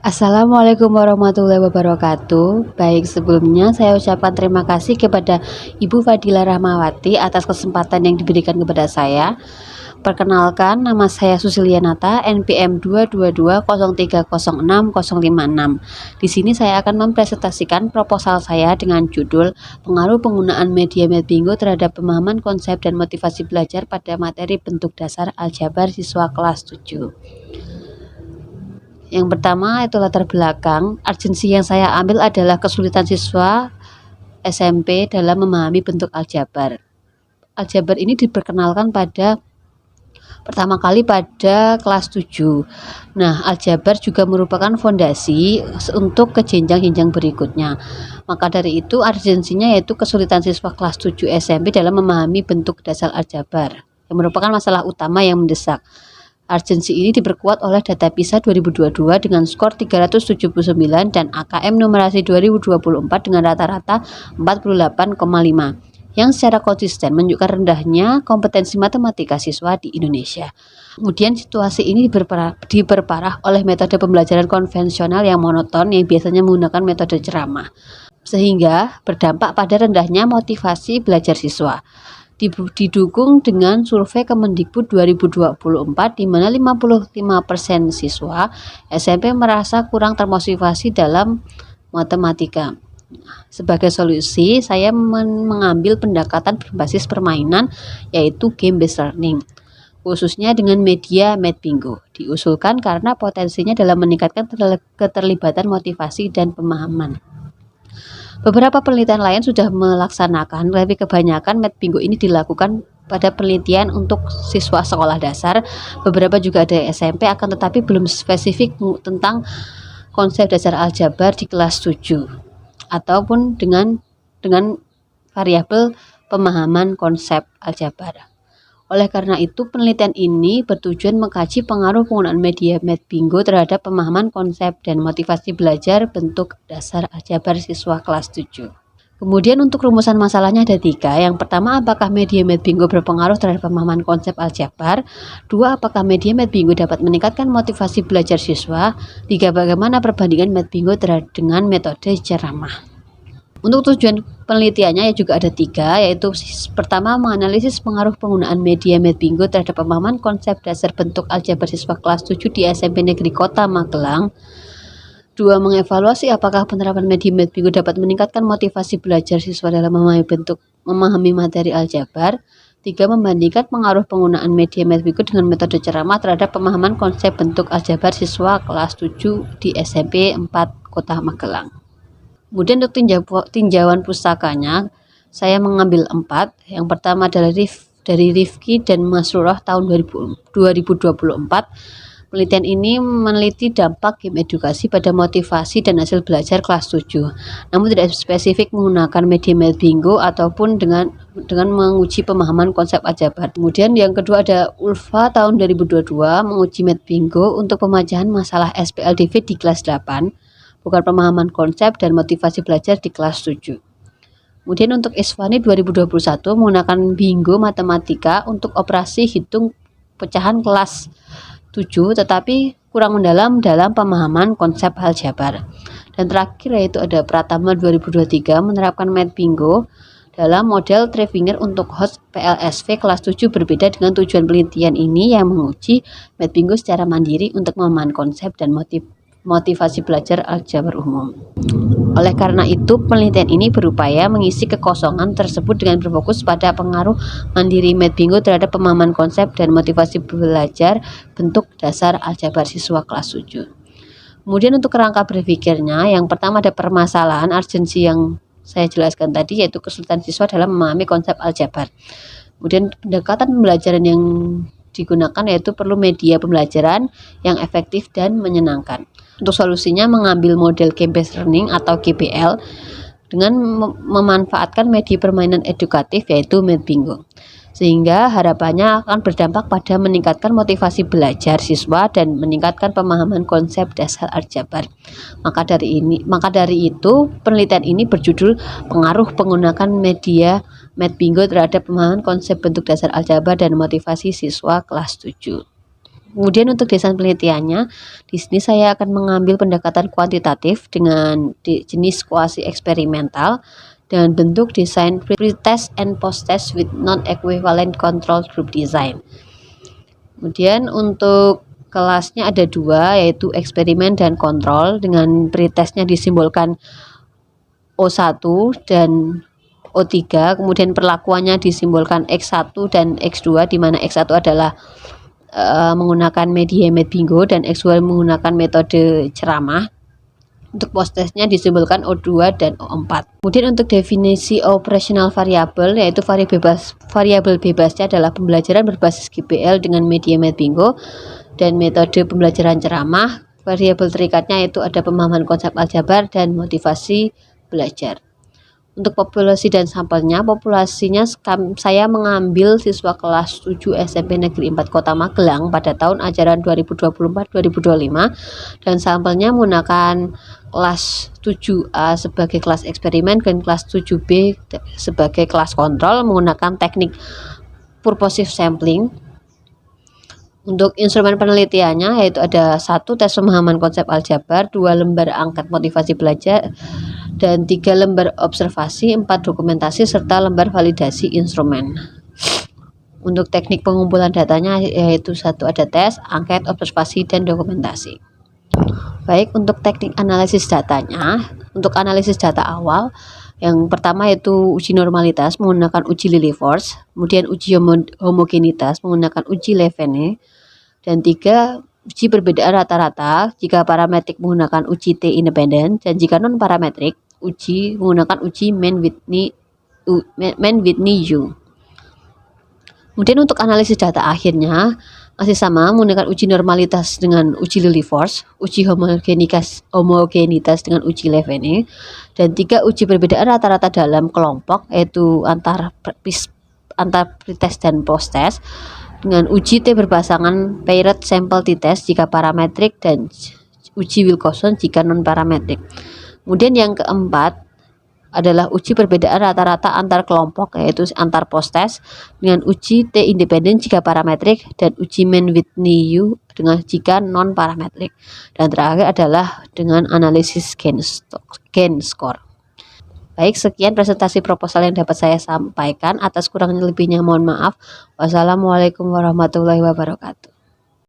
Assalamualaikum warahmatullahi wabarakatuh. Baik, sebelumnya saya ucapkan terima kasih kepada Ibu Fadila Rahmawati atas kesempatan yang diberikan kepada saya. Perkenalkan, nama saya Susilianata, NPM 22203060056. Di sini saya akan mempresentasikan proposal saya dengan judul Pengaruh Penggunaan Media Medbingo terhadap Pemahaman Konsep dan Motivasi Belajar pada Materi Bentuk Dasar Aljabar Siswa Kelas 7. Yang pertama itu latar belakang. Urgensi yang saya ambil adalah kesulitan siswa SMP dalam memahami bentuk aljabar. Aljabar ini diperkenalkan pertama kali pada kelas 7. Nah, aljabar juga merupakan fondasi untuk ke jenjang-jenjang berikutnya. Maka dari itu urgensinya yaitu kesulitan siswa kelas 7 SMP dalam memahami bentuk dasar aljabar, yang merupakan masalah utama yang mendesak. Urgensi ini diperkuat oleh data PISA 2022 dengan skor 379 dan AKM numerasi 2024 dengan rata-rata 48,5 yang secara konsisten menunjukkan rendahnya kompetensi matematika siswa di Indonesia. Kemudian situasi ini diperparah oleh metode pembelajaran konvensional yang monoton yang biasanya menggunakan metode ceramah, sehingga berdampak pada rendahnya motivasi belajar siswa. Didukung dengan survei Kemendikbud 2024 di mana 55% siswa SMP merasa kurang termotivasi dalam matematika. Sebagai solusi, saya mengambil pendekatan berbasis permainan yaitu game based learning, khususnya dengan media Medbingo. Diusulkan karena potensinya dalam meningkatkan keterlibatan motivasi dan pemahaman. Beberapa penelitian lain sudah melaksanakan, tapi kebanyakan Medbingo ini dilakukan pada penelitian untuk siswa sekolah dasar. Beberapa juga ada SMP, akan tetapi belum spesifik tentang konsep dasar aljabar di kelas 7 ataupun dengan variabel pemahaman konsep aljabar. Oleh karena itu, penelitian ini bertujuan mengkaji pengaruh penggunaan media Medbingo terhadap pemahaman konsep dan motivasi belajar bentuk dasar aljabar siswa kelas 7. Kemudian untuk rumusan masalahnya ada 3. Yang pertama, apakah media Medbingo berpengaruh terhadap pemahaman konsep aljabar? 2. Apakah media Medbingo dapat meningkatkan motivasi belajar siswa? 3. Bagaimana perbandingan Medbingo dengan metode ceramah? Untuk tujuan penelitiannya juga ada 3, yaitu pertama menganalisis pengaruh penggunaan media Medbingo terhadap pemahaman konsep dasar bentuk aljabar siswa kelas 7 di SMP Negeri Kota Magelang. 2. Mengevaluasi apakah penerapan media Medbingo dapat meningkatkan motivasi belajar siswa dalam memahami materi aljabar. 3. Membandingkan pengaruh penggunaan media Medbingo dengan metode ceramah terhadap pemahaman konsep bentuk aljabar siswa kelas 7 di SMP 4 Kota Magelang. Kemudian untuk tinjauan pustakanya, saya mengambil 4. Yang pertama adalah dari Rifki dan Masrurah tahun 2024. Penelitian ini meneliti dampak game edukasi pada motivasi dan hasil belajar kelas 7, namun tidak spesifik menggunakan media Medbingo ataupun dengan menguji pemahaman konsep aljabar. Kemudian yang kedua ada Ulfa tahun 2022 menguji Medbingo untuk pemecahan masalah SPLDV di kelas 8. Bukan pemahaman konsep dan motivasi belajar di kelas 7. Kemudian untuk Iswani 2021 menggunakan Bingo Matematika untuk operasi hitung pecahan kelas 7 tetapi kurang mendalam dalam pemahaman konsep aljabar. Dan terakhir yaitu ada Pratama 2023 menerapkan Medbingo dalam model Trevinger untuk host PLSV kelas 7. Berbeda dengan tujuan penelitian ini yang menguji Medbingo secara mandiri untuk memahami konsep dan motivasi belajar aljabar umum. Oleh karena itu, penelitian ini berupaya mengisi kekosongan tersebut dengan berfokus pada pengaruh mandiri Medbingo terhadap pemahaman konsep dan motivasi belajar bentuk dasar aljabar siswa kelas 7. Kemudian untuk kerangka berpikirnya, yang pertama ada permasalahan urgensi yang saya jelaskan tadi, yaitu kesulitan siswa dalam memahami konsep aljabar. Kemudian pendekatan pembelajaran yang digunakan yaitu perlu media pembelajaran yang efektif dan menyenangkan. Untuk solusinya mengambil model game based learning atau GBL dengan memanfaatkan media permainan edukatif yaitu Medbingo, sehingga harapannya akan berdampak pada meningkatkan motivasi belajar siswa dan meningkatkan pemahaman konsep dasar aljabar. Maka dari itu penelitian ini berjudul Pengaruh Penggunaan Media Medbingo terhadap pemahaman konsep bentuk dasar aljabar dan motivasi siswa kelas 7. Kemudian untuk desain penelitiannya, di sini saya akan mengambil pendekatan kuantitatif dengan jenis kuasi eksperimental dengan bentuk desain pre-test and post-test with non-equivalent control group design. Kemudian untuk kelasnya ada dua, yaitu eksperimen dan kontrol, dengan pre-testnya disimbolkan O1 dan O3, kemudian perlakuannya disimbolkan X1 dan X2, di mana X1 adalah menggunakan media bingo dan X2 menggunakan metode ceramah. Untuk post-testnya disimbolkan O2 dan O4. Kemudian untuk definisi operational variable, yaitu variabel bebasnya adalah pembelajaran berbasis GPL dengan media bingo dan metode pembelajaran ceramah. Variabel terikatnya yaitu ada pemahaman konsep aljabar dan motivasi belajar. Untuk populasi dan sampelnya, populasinya saya mengambil siswa kelas 7 SMP Negeri 4 Kota Magelang pada tahun ajaran 2024-2025 dan sampelnya menggunakan kelas 7A sebagai kelas eksperimen dan kelas 7B sebagai kelas kontrol menggunakan teknik purposive sampling. Untuk instrumen penelitiannya yaitu ada 1 tes pemahaman konsep aljabar, 2 lembar angket motivasi belajar, dan 3 lembar observasi, 4 dokumentasi, serta lembar validasi instrumen. Untuk teknik pengumpulan datanya yaitu 1 ada tes, angket, observasi, dan dokumentasi. Baik, untuk teknik analisis datanya, untuk analisis data awal, yang pertama yaitu uji normalitas menggunakan uji Lilliefors, kemudian uji homogenitas menggunakan uji Levene, dan 3 uji perbedaan rata-rata jika parametrik menggunakan uji T independen, dan jika non parametrik uji menggunakan uji Mann-Whitney-U. Kemudian untuk analisis data akhirnya masih sama menggunakan uji normalitas dengan uji Lilliefors, uji homogenitas dengan uji Levene, dan 3 uji perbedaan rata-rata dalam kelompok yaitu antar pretest dan post-test dengan uji T berpasangan paired sample t-test jika parametrik dan uji Wilcoxon jika non parametrik. Kemudian yang keempat adalah uji perbedaan rata-rata antar kelompok yaitu antar post-test dengan uji T independen jika parametrik dan uji Mann-Whitney-U dengan jika non parametrik. Dan terakhir adalah dengan analisis gain score. Baik, sekian presentasi proposal yang dapat saya sampaikan. Atas kurang lebihnya mohon maaf. Wassalamualaikum warahmatullahi wabarakatuh.